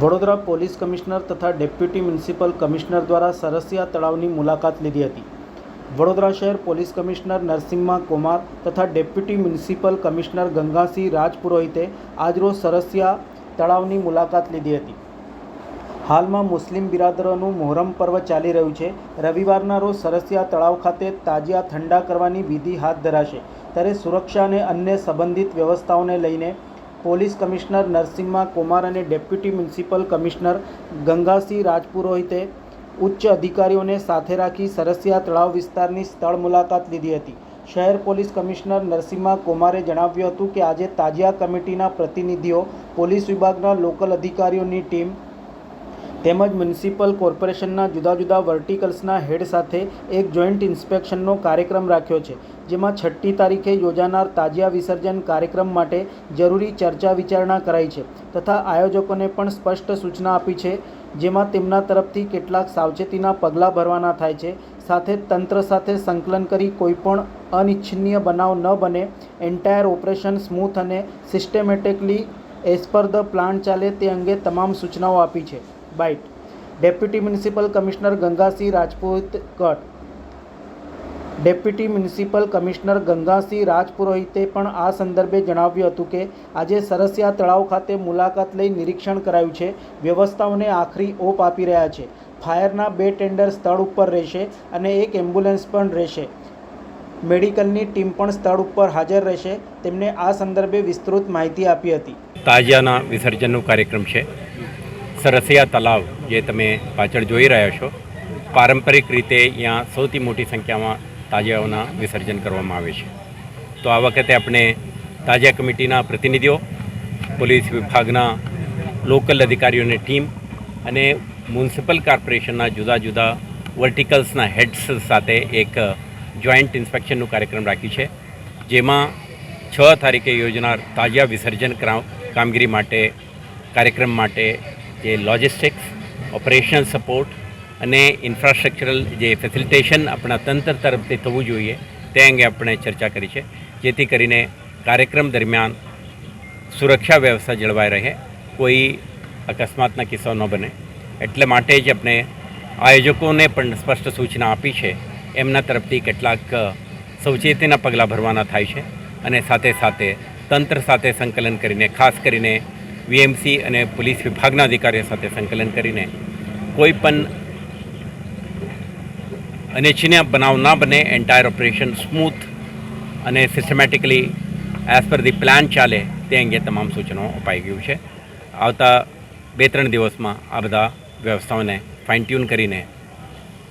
Vadodara police commissioner તથા deputy municipal commissioner દ્વારા સરસિયા તળાવની મુલાકાત લીધી હતી। વડોદરા શહેર પોલીસ કમિશનર નરસિમ્હા કુમાર તથા ડેપ્યુટી મ્યુનિસિપલ કમિશનર ગંગાસિંહ રાજપુરોહિતે આજરોજ સરસિયા તળાવની મુલાકાત લીધી હતી। હાલમાં મુસ્લિમ બિરાદરોનું મોહરમ પર્વ ચાલી રહ્યું છે। રવિવારના રોજ સરસિયા તળાવ ખાતે તાજિયા ઠંડા કરવાની વિધિ હાથ ધરાશે, ત્યારે સુરક્ષા અને અન્ય સંબંધિત વ્યવસ્થાઓને લઈને પોલીસ કમિશનર નરસિમ્હા કુમાર અને ડેપ્યુટી મ્યુનિસિપલ કમિશનર ગંગાસિંહ રાજપુરોહિતે ઉચ્ચ અધિકારીઓને સાથે રાખી સરસિયા તળાવ વિસ્તારની સ્થળ મુલાકાત લીધી હતી। શહેર પોલીસ કમિશનર નરસિમ્હા કુમારે જણાવ્યું હતું કે આજે તાજિયા કમિટીના પ્રતિનિધિઓ, પોલીસ વિભાગના લોકલ અધિકારીઓની ટીમ તેમજ મ્યુનિસિપલ કોર્પોરેશનના જુદા જુદા વર્ટિકલ્સના હેડ સાથે એક જોઈન્ટ ઇન્સ્પેક્શનનો કાર્યક્રમ રાખ્યો છે, જેમાં 6મી તારીખે યોજાનાર તાજિયા વિસર્જન કાર્યક્રમ માટે જરૂરી ચર્ચા વિચારણા કરાઈ છે તથા આયોજકોને પણ સ્પષ્ટ સૂચના આપી છે, જેમાં તેમના તરફથી કેટલાક સાવચેતીના પગલાં ભરવાના થાય છે। સાથે તંત્ર સાથે સંકલન કરી કોઈપણ અનિચ્છનીય બનાવ ન બને, એન્ટાયર ઓપરેશન સ્મૂથ અને systematically as per the plan ચાલે તે અંગે તમામ સૂચનાઓ આપી છે। Byte deputy municipal commissioner Gangasingh Rajpurohit cut. Deputy municipal commissioner Gangasingh રાજપુરોહિતે પણ આ સંદર્ભે જણાવ્યું હતું કે આજે સરસિયા તળાવ ખાતે મુલાકાત લઈ નિરીક્ષણ કરાયું છે, વ્યવસ્થાઓને આખરી ઓપ આપી રહ્યા છે। ફાયરના 2 ટેન્ડર સ્થળ ઉપર રહેશે અને 1 એમ્બ્યુલન્સ પણ રહેશે। મેડિકલની ટીમ પણ સ્થળ ઉપર હાજર રહેશે। તેમને આ સંદર્ભે વિસ્તૃત માહિતી આપી હતી। તાજિયાના વિસર્જનનો કાર્યક્રમ છે। સરસિયા તલાવ જે તમે પાછળ જોઈ રહ્યા છો, પારંપરિક રીતે અહીંયા સૌથી મોટી સંખ્યામાં તાજિયાઓના વિસર્જન કરવામાં આવે છે। તો આ વખતે આપણે તાજિયા કમિટીના પ્રતિનિધિઓ, પોલીસ વિભાગના લોકલ અધિકારીઓની ટીમ અને મ્યુનિસિપલ કોર્પોરેશનના જુદા જુદા વર્ટિકલ્સના હેડ્સ સાથે એક જોઈન્ટ ઇન્સ્પેક્શનનું કાર્યક્રમ રાખ્યું છે, જેમાં 6 તારીખે યોજનાર તાજિયા વિસર્જન કામગીરી માટે કાર્યક્રમ માટે જે લોજિસ્ટિક્સ, ઓપરેશનલ સપોર્ટ અને ઇન્ફ્રાસ્ટ્રક્ચરલ જે ફેસિલિટેશન આપણા તંત્ર તરફથી થવું જોઈએ તે અંગે આપણે ચર્ચા કરી છે, જેથી કરીને કાર્યક્રમ દરમિયાન સુરક્ષા વ્યવસ્થા જળવાઈ રહે, કોઈ અકસ્માતના કિસ્સાઓ ન બને, એટલે માટે જ આપણે આયોજકોને પણ સ્પષ્ટ સૂચના આપી છે। એમના તરફથી કેટલાક સાવચેતીના પગલાં ભરવાના થાય છે અને સાથે સાથે તંત્ર સાથે સંકલન કરીને, ખાસ કરીને વીએમસી અને પોલીસ વિભાગના અધિકારીઓ સાથે સંકલન કરીને કોઈ પણ અનિચ્છનીય બનાવ ના બને, એન્ટાયર ઓપરેશન સ્મૂથ અને સિસ્ટમેટિકલી એઝ પર ધી પ્લાન ચાલે તે અંગે તમામ સૂચનાઓ અપાઈ ગયું છે। આવતા 2-3 દિવસમાં આ બધા વ્યવસ્થાઓને ફાઇન ટ્યુન કરીને